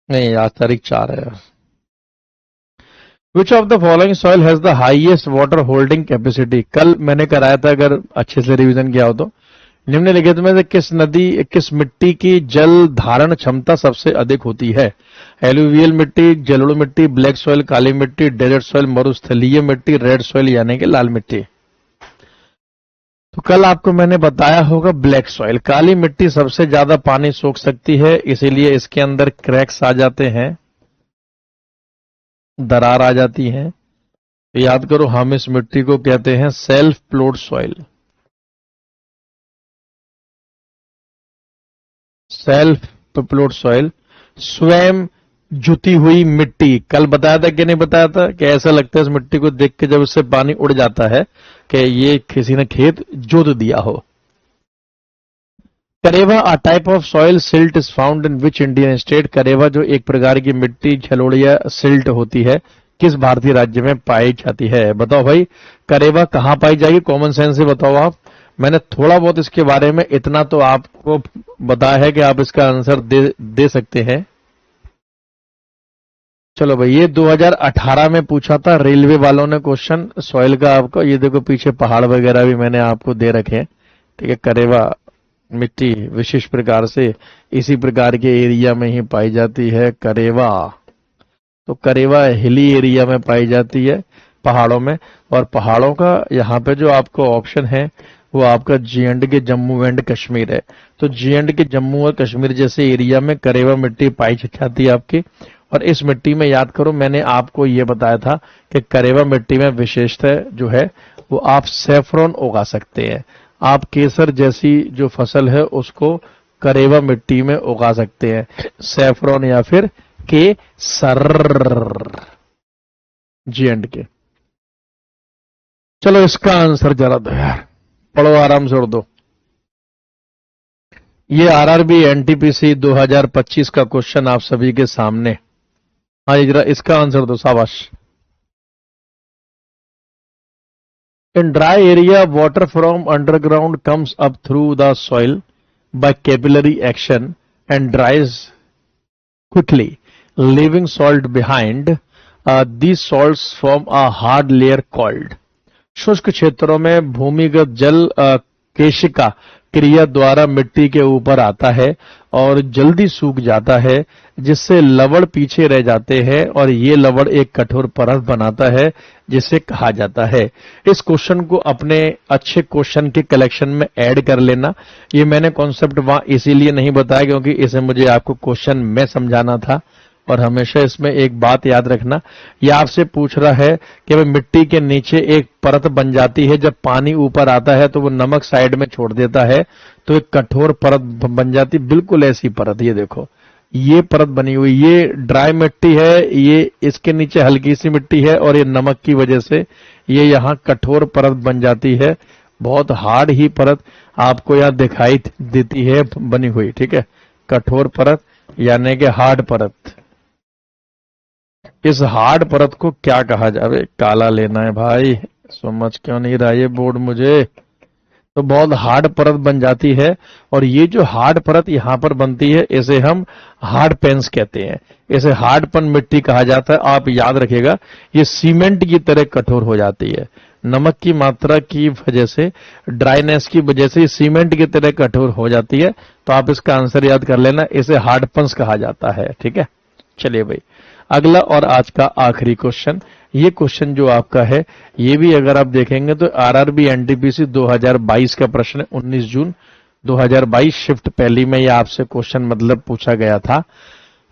नहीं, आज तारीख 4 है। Which of the following soil has the highest water holding capacity? कल मैंने कराया था, अगर अच्छे से रिवीजन किया हो तो। निम्नलिखित में से किस मिट्टी की जल धारण क्षमता सबसे अधिक होती है? एलुवियल मिट्टी, जलोढ़ मिट्टी, ब्लैक सॉइल, काली मिट्टी, डेजर्ट सॉइल, मरुस्थलीय मिट्टी, रेड सॉइल यानी कि लाल मिट्टी। तो कल आपको मैंने बताया होगा ब्लैक सॉइल। काली मिट्टी सबसे ज्यादा पानी सोख सकती है, इसीलिए इसके अंदर क्रैक्स आ जाते हैं, दरार आ जाती है। तो याद करो, हम इस मिट्टी को कहते हैं सेल्फ प्लोड सॉइल। सेल्फ प्लोड सॉइल, स्वयं जुती हुई मिट्टी। कल बताया था कि नहीं बताया था कि ऐसा लगता है इस मिट्टी को देख के जब उससे पानी उड़ जाता है कि ये किसी ने खेत जोत दिया हो। Karewa, a type of soil silt is found in which Indian state? Karewa जो एक प्रकार की मिट्टी झलोड़िया सिल्ट होती है, किस भारतीय राज्य में पाई जाती है? बताओ भाई, करेवा कहां पाई जाएगी? कॉमन सेंस से बताओ आप। मैंने थोड़ा बहुत इसके बारे में इतना तो आपको बताया है कि आप इसका आंसर दे सकते हैं। चलो भाई, ये 2018 में पूछा था रेलवे वालों ने क्वेश्चन सॉइल का आपको। ये देखो पीछे पहाड़ वगैरह भी मैंने आपको दे रखे हैं, ठीक है। करेवा मिट्टी विशेष प्रकार से इसी प्रकार के एरिया में ही पाई जाती है करेवा। तो करेवा हिली एरिया में पाई जाती है, पहाड़ों में। और पहाड़ों का यहाँ पे जो आपको ऑप्शन है वो आपका J&K जम्मू एंड कश्मीर है। तो J&K जम्मू और कश्मीर जैसे एरिया में करेवा मिट्टी पाई जाती है आपकी। और इस मिट्टी में याद करो, मैंने आपको ये बताया था कि करेवा मिट्टी में विशेषता जो है वो आप सैफरॉन उगा सकते हैं। आप केसर जैसी जो फसल है उसको करेवा मिट्टी में उगा सकते हैं, सैफरॉन या फिर केसर। J&K। चलो इसका आंसर जरा दो यार, पढ़ो आराम से, उड़ दो। ये आरआरबी एनटीपीसी 2025 का क्वेश्चन आप सभी के सामने। हाँ जी, जरा इसका आंसर दो, शाबाश। In dry area, water from underground comes up through the soil by capillary action and dries quickly, leaving salt behind. These salts form a hard layer called। शुष्क क्षेत्रों में भूमिगत जल केशिका क्रिया द्वारा मिट्टी के ऊपर आता है और जल्दी सूख जाता है, जिससे लवण पीछे रह जाते हैं और ये लवण एक कठोर परत बनाता है जिसे कहा जाता है। इस क्वेश्चन को अपने अच्छे क्वेश्चन के कलेक्शन में ऐड कर लेना। ये मैंने कॉन्सेप्ट वहां इसीलिए नहीं बताया क्योंकि इसे मुझे आपको क्वेश्चन में समझाना था। और हमेशा इसमें एक बात याद रखना, यह आपसे पूछ रहा है कि भाई मिट्टी के नीचे एक परत बन जाती है, जब पानी ऊपर आता है तो वो नमक साइड में छोड़ देता है तो एक कठोर परत बन जाती, बिल्कुल ऐसी परत। ये देखो, ये परत बनी हुई, ये ड्राई मिट्टी है, ये इसके नीचे हल्की सी मिट्टी है और ये नमक की वजह से ये यहाँ कठोर परत बन जाती है। बहुत हार्ड ही परत आपको यहाँ दिखाई देती है बनी हुई, ठीक है। कठोर परत यानी कि हार्ड परत। इस हार्ड परत को क्या कहा जाए? काला लेना है भाई, समझ क्यों नहीं रहा ये बोर्ड मुझे। तो बहुत हार्ड परत बन जाती है और ये जो हार्ड परत यहाँ पर बनती है इसे हम हार्ड पेंस कहते हैं। इसे हार्डपन मिट्टी कहा जाता है। आप याद रखिएगा, ये सीमेंट की तरह कठोर हो जाती है। नमक की मात्रा की वजह से, ड्राइनेस की वजह से सीमेंट की तरह कठोर हो जाती है। तो आप इसका आंसर याद कर लेना, इसे हार्डपन्स कहा जाता है, ठीक है। चलिए भाई, अगला और आज का आखिरी क्वेश्चन। ये क्वेश्चन जो आपका है, ये भी अगर आप देखेंगे तो आरआरबी एनटीपीसी 2022 का प्रश्न है। 19 जून 2022 शिफ्ट पहली में ये आपसे क्वेश्चन मतलब पूछा गया था।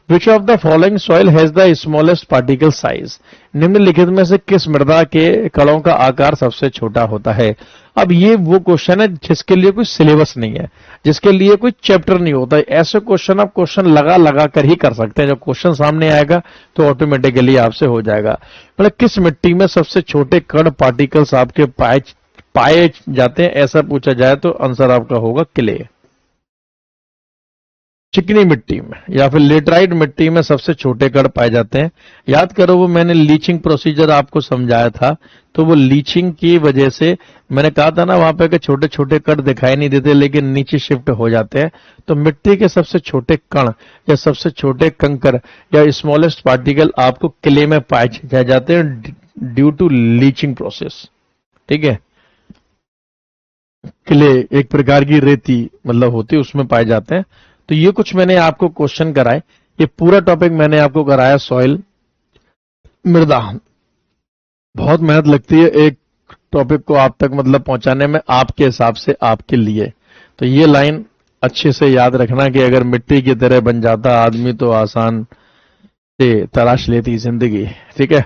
Which of the following soil has the smallest particle size? निम्नलिखित में से किस मृदा के कणों का आकार सबसे छोटा होता है? अब ये वो क्वेश्चन है जिसके लिए कोई सिलेबस नहीं है, जिसके लिए कोई चैप्टर नहीं होता है। ऐसे क्वेश्चन आप क्वेश्चन लगा कर ही कर सकते हैं। जब क्वेश्चन सामने आएगा तो ऑटोमेटिकली आपसे हो जाएगा। मतलब किस मिट्टी में सबसे छोटे कण पार्टिकल्स आपके पाए जाते हैं, ऐसा पूछा जाए तो आंसर आपका होगा क्ले। चिकनी मिट्टी में या फिर लेटराइट मिट्टी में सबसे छोटे कण पाए जाते हैं। याद करो, वो मैंने लीचिंग प्रोसीजर आपको समझाया था। तो वो लीचिंग की वजह से मैंने कहा था ना वहां पे कि छोटे छोटे कण दिखाई नहीं देते लेकिन नीचे शिफ्ट हो जाते हैं। तो मिट्टी के सबसे छोटे कण या सबसे छोटे कंकर या स्मॉलेस्ट पार्टिकल आपको क्ले में पाए जाते हैं ड्यू टू लीचिंग प्रोसेस, ठीक है। क्ले एक प्रकार की रेती मतलब होती है, उसमें पाए जाते हैं। तो ये कुछ मैंने आपको क्वेश्चन कराए। ये पूरा टॉपिक मैंने आपको कराया सॉइल, मृदा। बहुत मेहनत लगती है एक टॉपिक को आप तक मतलब पहुंचाने में, आपके हिसाब से, आपके लिए। तो ये लाइन अच्छे से याद रखना कि अगर मिट्टी की तरह बन जाता आदमी तो आसान से तलाश लेती जिंदगी। ठीक है,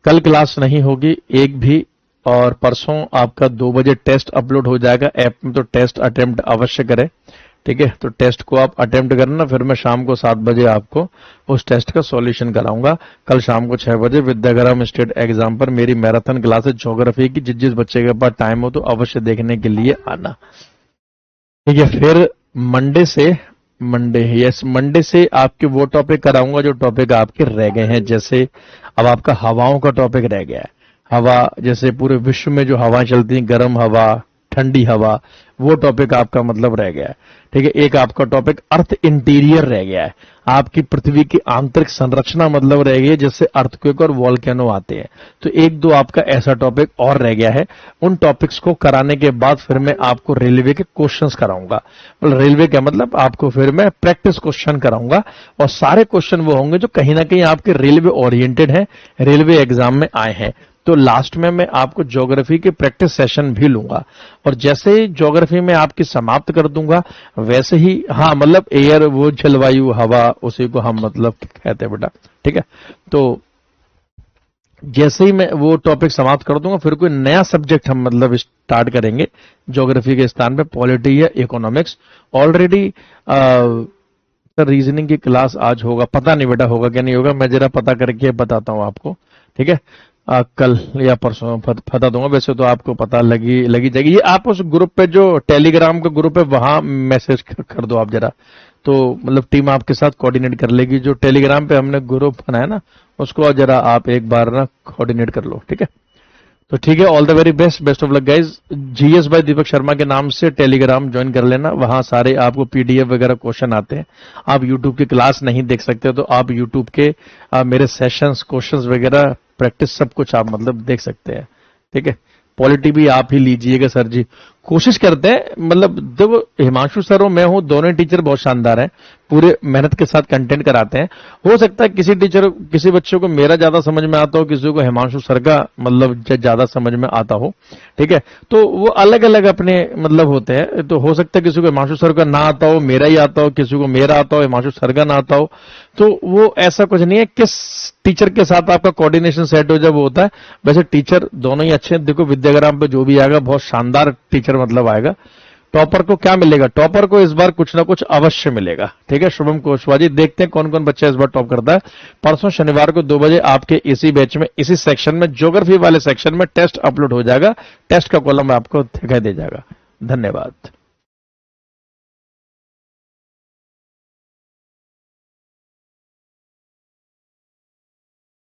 कल क्लास नहीं होगी एक भी, और परसों आपका 2 बजे टेस्ट अपलोड हो जाएगा ऐप में, तो टेस्ट अटेम्प्ट अवश्य करें। ठीक है, तो टेस्ट को आप अटेम्प्ट करना, फिर मैं शाम को 7 बजे आपको उस टेस्ट का सॉल्यूशन कराऊंगा। कल शाम को 6 बजे विद्याग्राम स्टेट एग्जाम पर मेरी मैराथन क्लास है ज्योग्राफी की, जिस जिस बच्चे के पास टाइम हो तो अवश्य देखने के लिए आना। ठीक है, फिर मंडे से आपके वो टॉपिक कराऊंगा जो टॉपिक आपके रह गए हैं। जैसे अब आपका हवाओं का टॉपिक रह गया है। हवा, जैसे पूरे विश्व में जो हवाएं चलती हैं, गर्म हवा, ठंडी हवा, वो टॉपिक आपका मतलब रह गया है। ठीक है, एक आपका टॉपिक अर्थ इंटीरियर रह गया है। आपकी पृथ्वी की आंतरिक संरचना मतलब रह गई है, जिससे अर्थक्वेक और वॉल्केनो आते हैं। तो एक दो आपका ऐसा टॉपिक और रह गया है। उन टॉपिक्स को कराने के बाद फिर मैं आपको रेलवे के क्वेश्चंस कराऊंगा। मतलब रेलवे का मतलब आपको फिर मैं प्रैक्टिस क्वेश्चन कराऊंगा, और सारे क्वेश्चन वो होंगे जो कहीं ना कहीं आपके रेलवे ओरिएंटेड हैं, रेलवे एग्जाम में आए हैं। तो लास्ट में मैं आपको ज्योग्राफी के प्रैक्टिस सेशन भी लूंगा, और जैसे ही ज्योग्राफी में आपकी समाप्त कर दूंगा वैसे ही, हाँ मतलब एयर, वो जलवायु, हवा, उसी को हम मतलब कहते हैं बेटा। ठीक है, तो जैसे ही मैं वो टॉपिक समाप्त कर दूंगा, फिर कोई नया सब्जेक्ट हम मतलब स्टार्ट करेंगे ज्योग्राफी के स्थान पे, पॉलिटी या इकोनॉमिक्स। ऑलरेडी सर रीजनिंग की क्लास आज होगा, पता नहीं बेटा होगा क्या नहीं होगा, मैं जरा पता करके बताता हूं आपको। ठीक है, कल या परसों बता दूंगा। वैसे तो आपको पता लगी जाएगी। ये आप उस ग्रुप पे, जो टेलीग्राम का ग्रुप है, वहां मैसेज कर दो आप जरा, तो मतलब टीम आपके साथ कोऑर्डिनेट कर लेगी। जो टेलीग्राम पे हमने ग्रुप बनाया ना, उसको जरा आप एक बार ना कोऑर्डिनेट कर लो। ठीक है, तो ठीक है, all the very best, best of luck guys. GS by Deepak Sharma के नाम से टेलीग्राम ज्वाइन कर लेना, वहां सारे आपको पीडीएफ वगैरह क्वेश्चन आते हैं। आप यूट्यूब की क्लास नहीं देख सकते तो आप यूट्यूब के मेरे सेशंस, क्वेश्चंस वगैरह, प्रैक्टिस सब कुछ आप मतलब देख सकते हैं। ठीक है, पॉलिटी भी आप ही लीजिएगा सर जी, कोशिश करते हैं। मतलब देखो, हिमांशु सर और मैं हूं, दोनों टीचर बहुत शानदार हैं, पूरे मेहनत के साथ कंटेंट कराते हैं। हो सकता है किसी बच्चों को मेरा ज्यादा समझ में आता हो, किसी को हिमांशु सर का मतलब ज्यादा समझ में आता हो। ठीक है, तो वो अलग अलग अपने मतलब होते हैं। तो हो सकता है किसी को हिमांशु सर का ना आता हो, मेरा ही आता हो, किसी को मेरा आता हो, हिमांशु सर का ना आता हो। तो वो ऐसा कुछ नहीं है, किस टीचर के साथ आपका कोऑर्डिनेशन सेट हो जब होता है। वैसे टीचर दोनों ही अच्छे हैं। देखो विद्याग्राम पे जो भी आएगा बहुत शानदार टीचर मतलब आएगा। टॉपर को क्या मिलेगा? टॉपर को इस बार कुछ ना कुछ अवश्य मिलेगा। ठीक है, शुभम कुशवाहा जी, देखते हैं कौन कौन बच्चा इस बार टॉप करता है। परसों शनिवार को 2 बजे आपके इसी बैच में, इसी सेक्शन में, ज्योग्राफी वाले सेक्शन में टेस्ट अपलोड हो जाएगा। टेस्ट का कॉलम आपको दिखाई दे जाएगा। धन्यवाद।